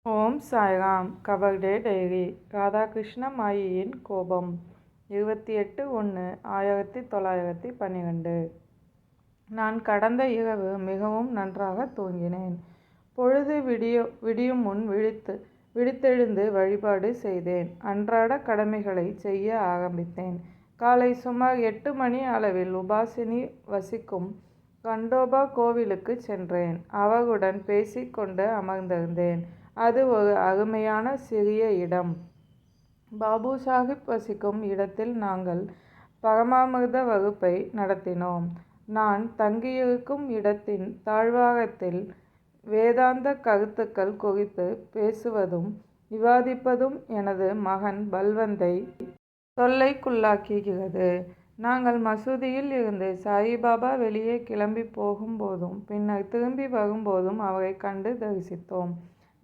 ஓம் Sairam. கபர்டே diary. Radhakrishna மாயியின் கோபம். 28/1/1912. நான் கடந்த இரவு மிகவும் நன்றாக தூங்கினேன். பொழுது விடியும் முன் விழித்தெழுந்து வழிபாடு செய்தேன். அன்றாட கடமைகளை செய்ய ஆரம்பித்தேன். காலை சுமார் 8 மணி அளவில் உபாசினி வசிக்கும் கண்டோபா கோவிலுக்கு சென்றேன். அவருடன் பேசிக்கொண்டு அமர்ந்திருந்தேன். அது ஒரு அருமையான சிறிய இடம். பாபு சாஹிப் வசிக்கும் இடத்தில் நாங்கள் பரமாமிர்த வகுப்பை நடத்தினோம். நான் தங்கியிருக்கும் இடத்தின் தாழ்வாரத்தில் வேதாந்த கருத்துக்கள் குறித்து பேசுவதும் விவாதிப்பதும் எனது மகன் பல்வந்தை தொல்லைக்குள்ளாக்குகிறது. நாங்கள் மசூதியில் இருந்து சாயிபாபா வெளியே கிளம்பி போகும்போதும் பின்னர் திரும்பி வரும்போதும் அவரை கண்டு தரிசித்தோம்.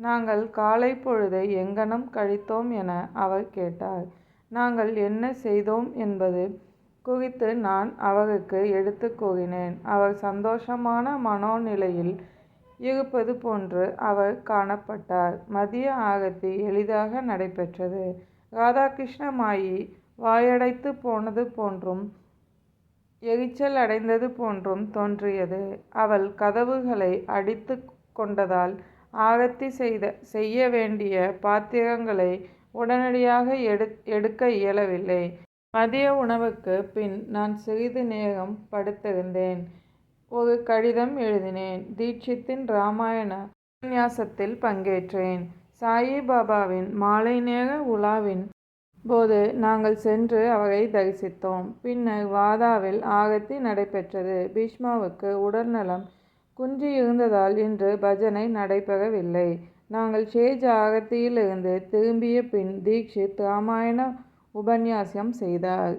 நாங்கள் காலை பொழுதை எங்கனம் கழித்தோம் என அவர் கேட்டார். நாங்கள் என்ன செய்தோம் என்பது குறித்து நான் அவருக்கு எடுத்து கூறினேன். அவர் சந்தோஷமான மனோநிலையில் இருப்பது போன்று அவர் காணப்பட்டார். மதிய ஆரத்தி எளிதாக நடைபெற்றது. ராதாகிருஷ்ண மாயி வாயடைத்து போனது போன்றும் எரிச்சல் அடைந்தது போன்றும் தோன்றியது. அவள் கதவுகளை அடித்து கொண்டதால் ஆரத்தி செய்ய வேண்டிய பாத்திரங்களை உடனடியாக எடுக்க இயலவில்லை. மதிய உணவுக்கு பின் நான் சிறிது நேரம் படுத்திருந்தேன். ஒரு கடிதம் எழுதினேன். தீட்சித்தின் ராமாயண உபன்யாசத்தில் பங்கேற்றேன். சாயி பாபாவின் மாலை நேர உலாவின் போது நாங்கள் சென்று அவரை தரிசித்தோம். பின்னர் வாதாவில் ஆரத்தி நடைபெற்றது. பீஷ்மாவுக்கு உடல்நலம் குன்றியிருந்ததால் இன்று பஜனை நடைபெறவில்லை. நாங்கள் சேஜ் ஆரத்தியிலிருந்து திரும்பிய பின் தீக்ஷித் ராமாயண உபன்யாசம் செய்தார்.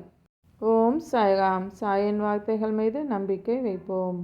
ஓம் சாய்ராம். சாயின் வார்த்தைகள் மீது நம்பிக்கை வைப்போம்.